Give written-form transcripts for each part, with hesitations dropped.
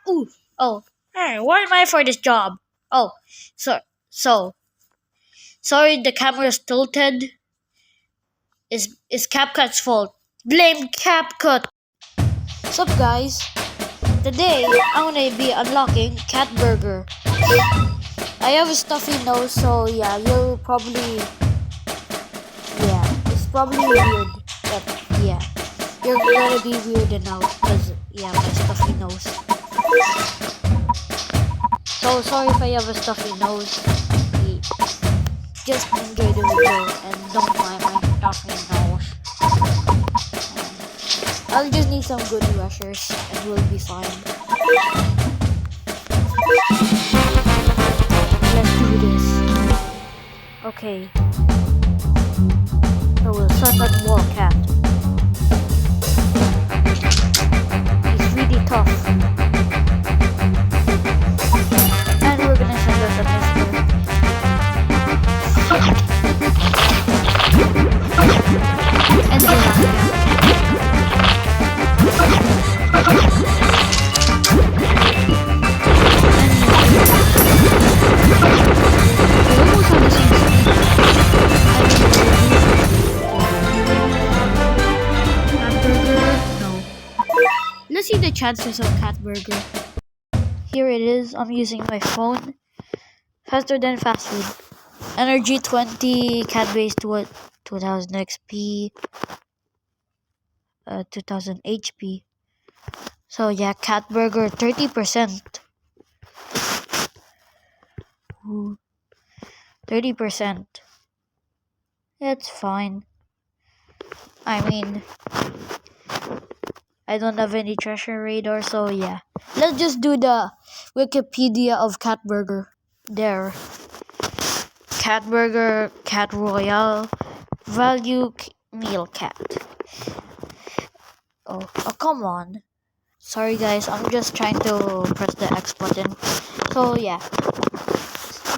Ooh. Oh. Hey, what am I for this job? Oh. So. So. Sorry, the camera's tilted. Is CapCut's fault. Blame CapCut. What's up, guys? Today, I'm gonna be unlocking Cat Burger. I have a stuffy nose, so yeah, you'll probably... Yeah, it's probably weird. But yeah, you're gonna be weirded out because, yeah, my stuffy nose. So sorry if I have a stuffy nose. Just enjoy the video and don't mind my stuffy nose. I'll just need some good rushers and we'll be fine. Let's do this. Okay. So we'll start that Wildcat. He's really tough. And we're gonna send us a mister. And then let's see the chances of Cat Burger. Here it is. I'm using my phone. Faster than fast food. Energy 20, cat base to 2000 XP, 2000 HP. So yeah, Cat Burger 30%. Ooh, 30%. It's fine. I mean, I don't have any treasure radar, so yeah. Let's just do the Wikipedia of Cat Burger. There. Cat Burger, Cat Royale, Value Meal Cat. Oh, come on. Sorry guys, I'm just trying to press the X button. So yeah.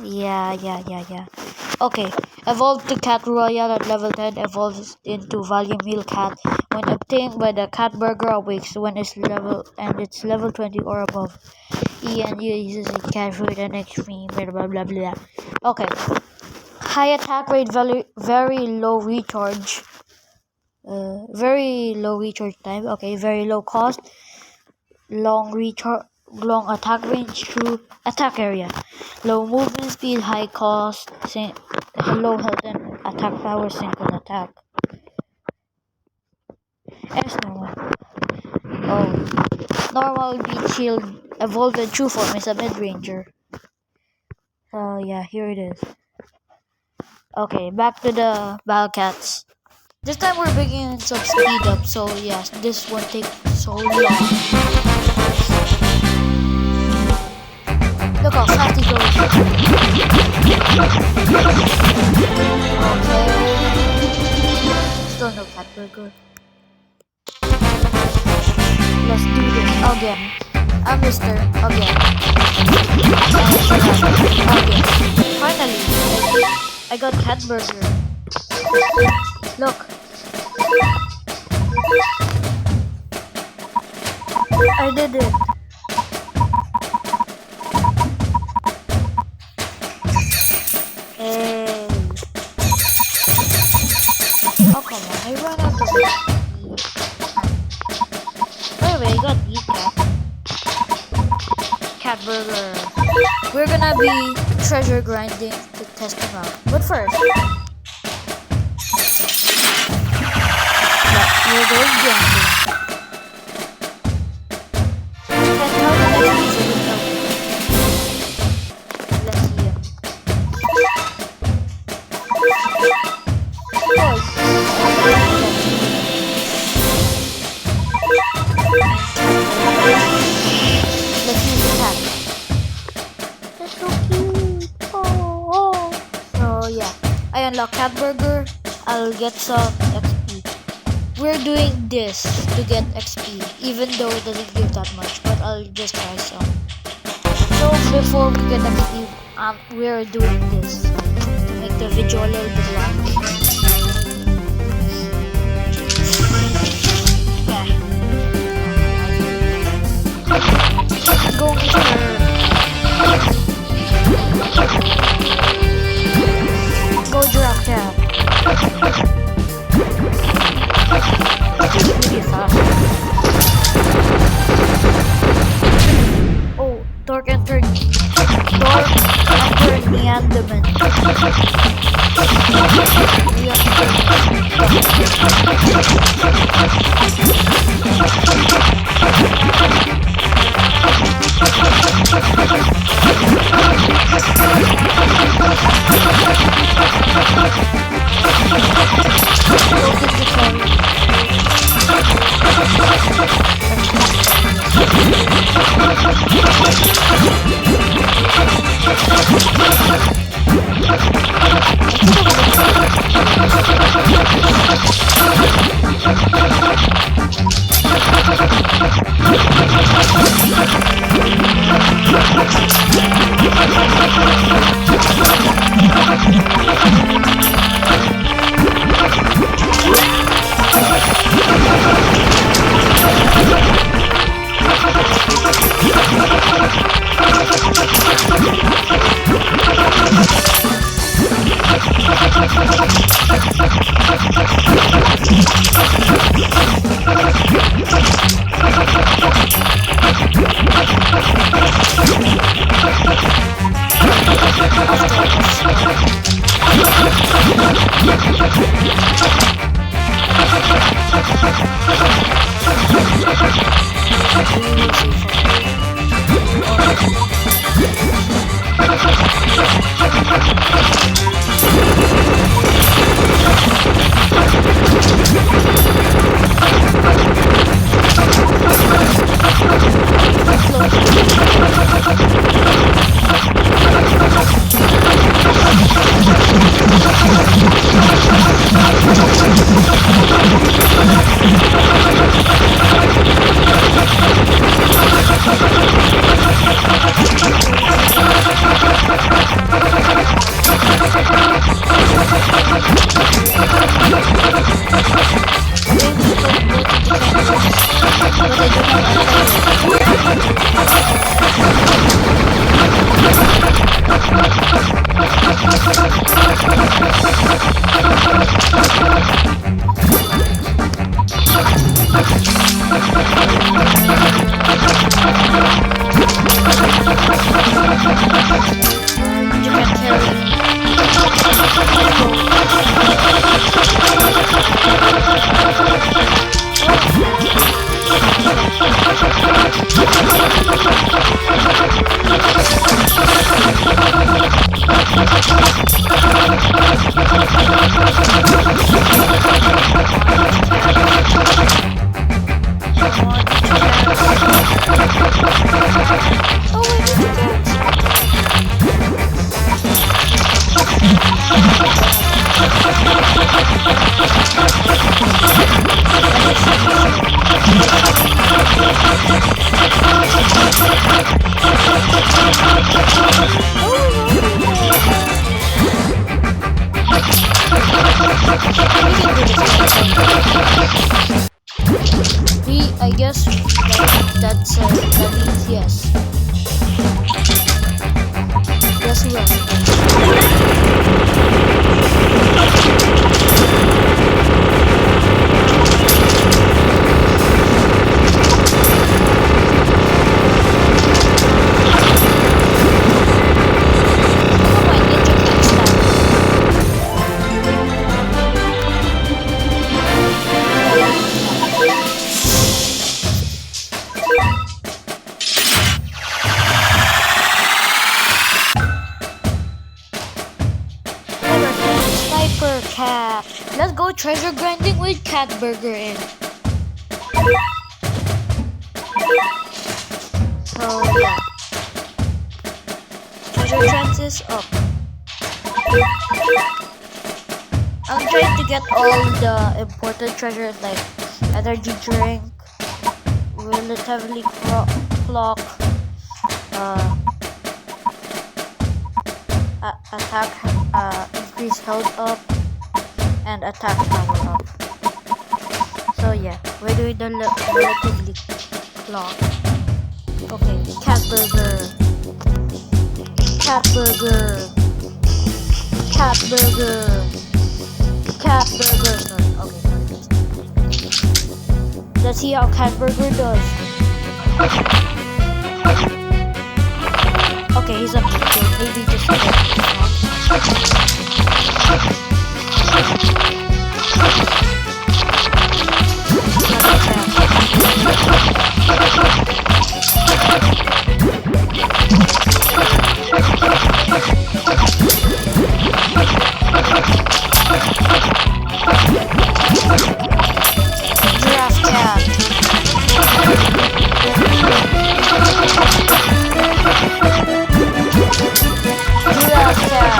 Yeah. Okay, evolved to Cat Royale at level 10, evolves into Value Meal Cat. When obtained by the Cat Burger awakes when it's level 20 or above. And uses cat food and extreme, blah blah blah. Okay. High attack rate, very low recharge. Very low recharge time. Okay, very low cost. Long attack range through attack area. Low movement speed, high cost, low health and attack power, single attack. S normal. Oh, normal beat shield evolved in true form is a mid ranger. So yeah, here it is. Okay, back to the Wildcats. This time we're bringing some speed up, so yes, this won't take so long. Look how fast he goes. Okay. Still no Cat Burger. Let's do this again. I'm Mr. Again. Finally, I got Cat Burger. Look. I did it. Hey. Oh, come on. I ran out of it. By the way, I got these Cat Burger. We're gonna be treasure grinding to test them out. But first, we're going grinding. And how did I use it without? Let's see him. Let's use the cat. That's so cute. Oh. So yeah, I unlock Cat Burger. I'll get some XP. We're doing this to get XP, even though it doesn't give that much, but I'll just try some. So before we get XP, we're doing this to make the video a little bit long. Yeah. Go I guess that means yes. Yes, we Cat. Let's go treasure grinding with Cat Burger in. So yeah. Treasure chances up. I'm trying to get all the important treasures like energy drink, relatively clock, attack, increase health up, and attack power up. So yeah, we're doing the relatively clock. Okay, Cat Burger. Cat Burger. Cat Burger. Cat Burger. Okay, let's see how Cat Burger does. Okay, he's up to maybe just Giraffe Cat. Giraffe Cat.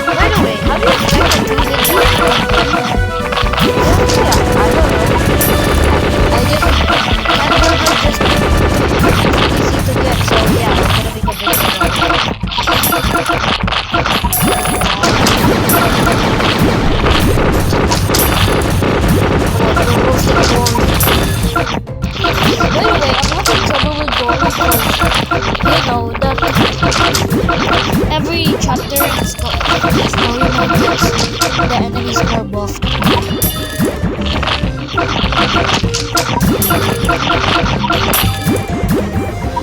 By the way, how do you expect to use it? Yeah, I don't know. I just easy to get, so yeah, I'm gonna make a video about it. By the way, I'm having trouble with gold because you know that every chapter in story mode gets the enemies more buffed.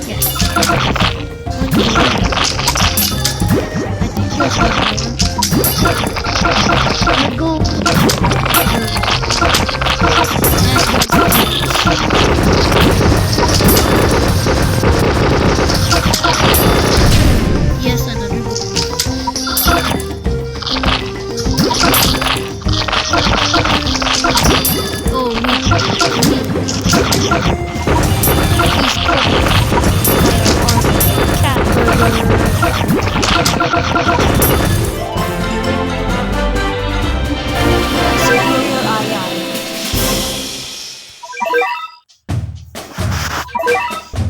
Yes. Go. Yes, another book. Oh, wait. He's cat burger. Superior ion.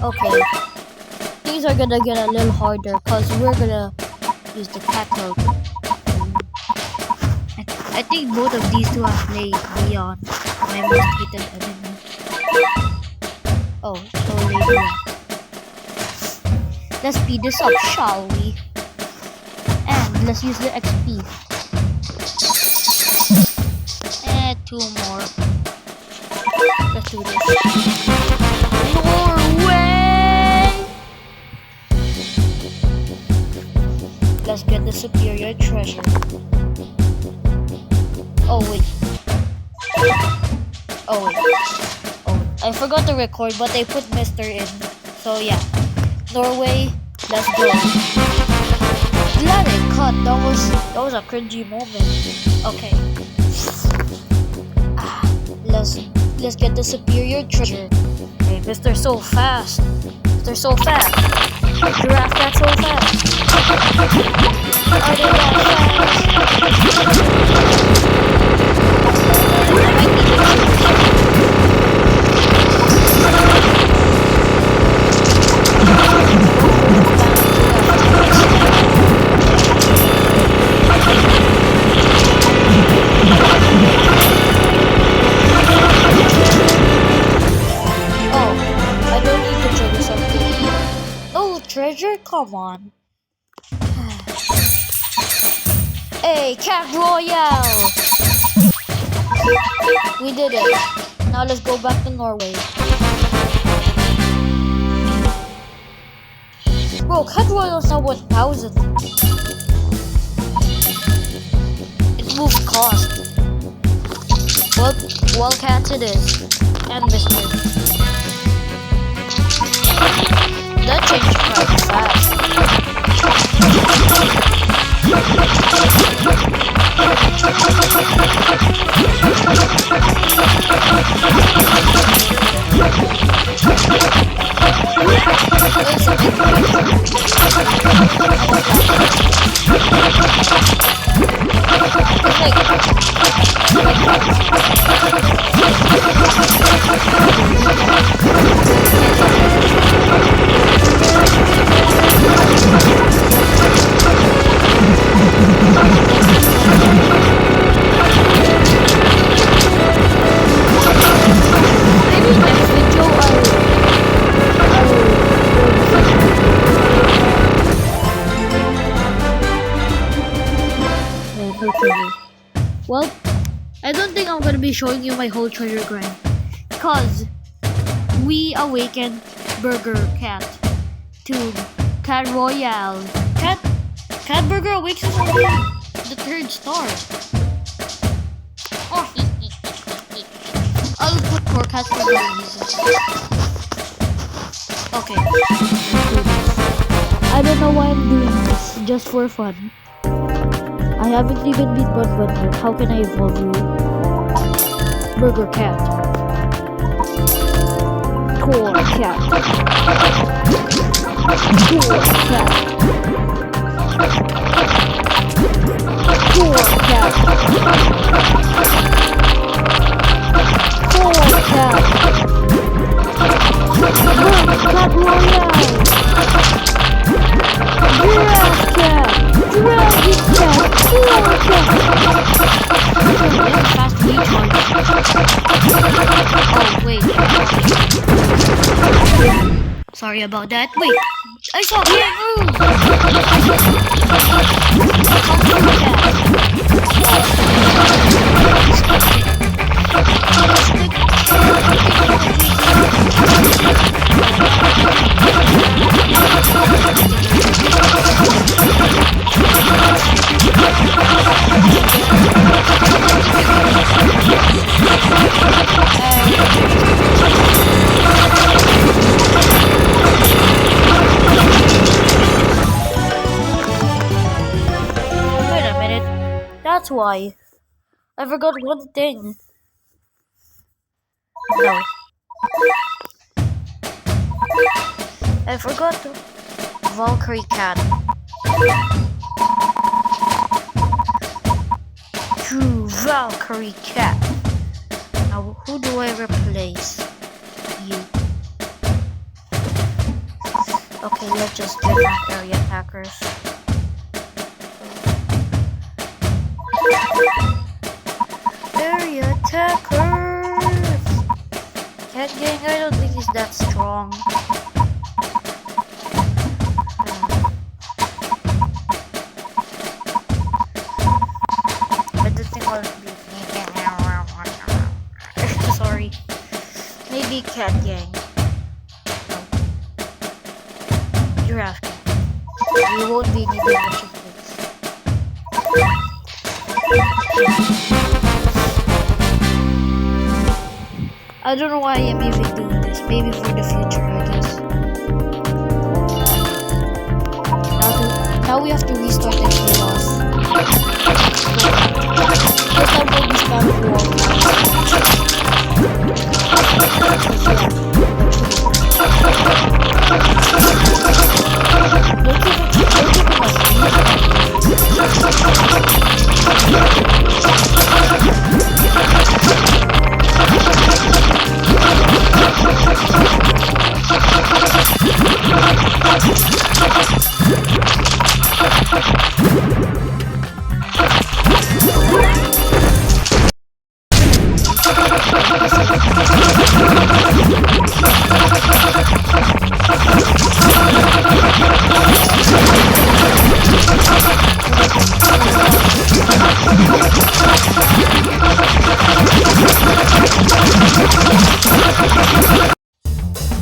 Okay. Things are gonna get a little harder because we're gonna use the cat mode. I think both of these two have played Leon, my most hated enemy. Oh, so Leon. Let's speed this up, shall we? And let's use the XP. And 2 more. Let's do this. Norway! Let's get the superior treasure. Oh wait. Oh wait. Oh, I forgot to record, but I put Mr. in. So yeah. Norway, let's go. Glad I cut. That was a cringy moment. Okay. Let's get the superior treasure. Hey, Mr. So fast. Mr. So fast. Giraffe cat so fast. Are they that treasure? Come on. Hey, Cat Royale! We did it. Now let's go back to Norway. Bro, Cat Royale's now 1,000. It moves cost. Well, cats it is. And Mr. That changed quite fast. Well, I don't think I'm gonna be showing you my whole treasure grind, cause we awakened Burger Cat to Cat Royale. Cat Burger awakes us already. The 3rd star. Oh, I'll put more cats for the reason. Okay. I don't know why I'm doing this, just for fun. I haven't even beat Bun yet. How can I evolve you? Burger Cat. Core Cat. Core Cat. Core Cat. Core Cat. Cat Royale. Giraffe Cat. Dragon Cat. Core Cat. Fast recharge. Oh wait. Sorry about that. Wait, I saw kangaroo. Wait a minute. That's why. I forgot one thing. No. I forgot the Valkyrie cat. True Valkyrie cat. Now who do I replace? You. Okay, let's just get my area attackers. Area attackers! Cat gang, I don't think he's that strong. I don't think I'll be. Sorry. Maybe cat gang. No. Giraffe gang. We won't be needing much of this. I don't know why I'm even doing this. Maybe for the future, I guess. Now we have to restart the chaos. First time we'll be spamming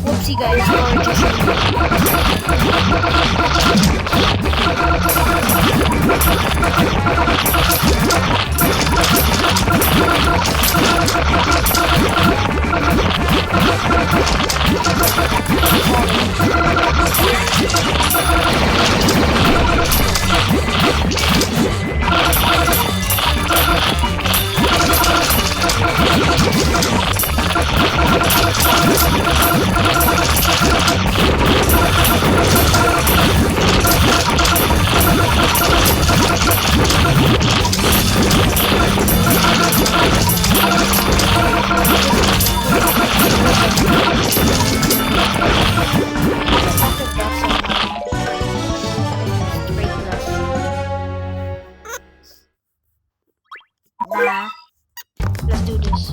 Whoopsie guys, sorry to Nah. Let's do this.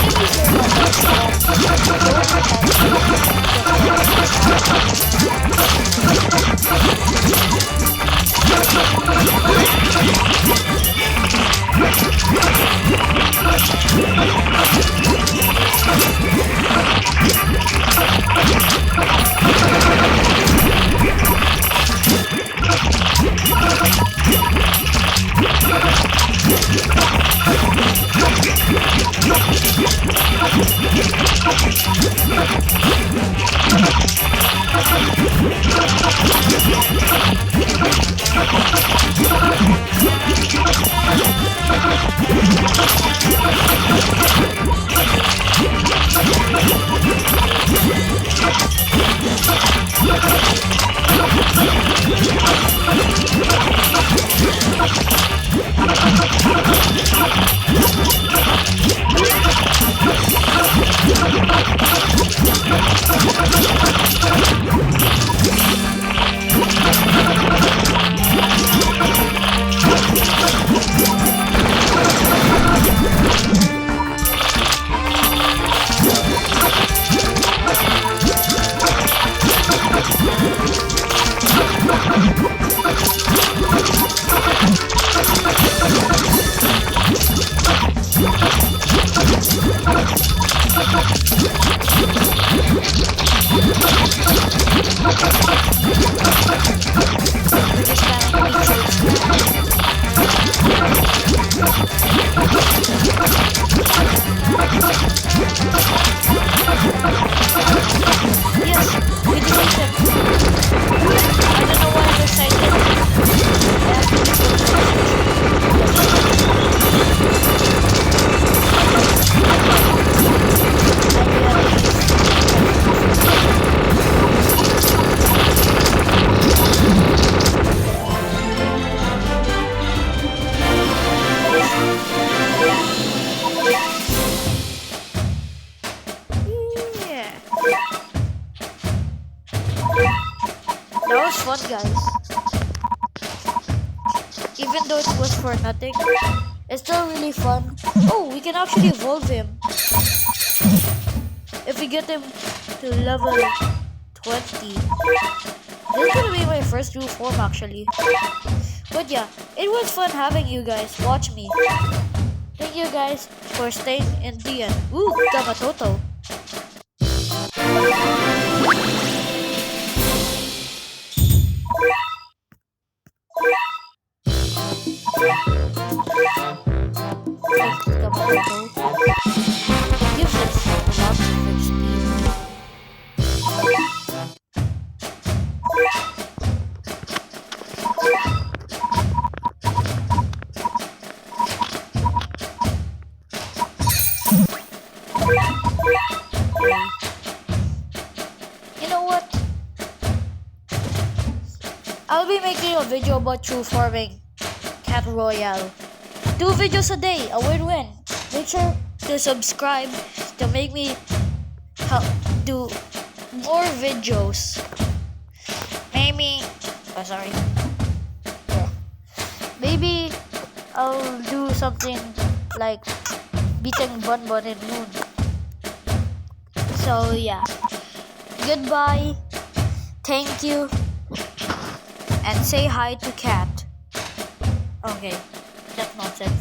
Enemies are not that strong. That was fun, guys. Even though it was for nothing, it's still really fun. Oh, we can actually evolve him. If we get him to level 20. This is gonna be my first new form, actually. But yeah, it was fun having you guys watch me. Thank you guys for staying in the end. Ooh, Gamatoto. Gives us a lot of speed. You know what? I'll be making a video about true farming Cat Royale. 2 videos a day, a win-win. Make sure to subscribe to make me help do more videos. Maybe, oh sorry. Yeah. Maybe I'll do something like beating Bun Bun in Moon. So yeah, goodbye, thank you, and say hi to Cat. Okay, that's nonsense.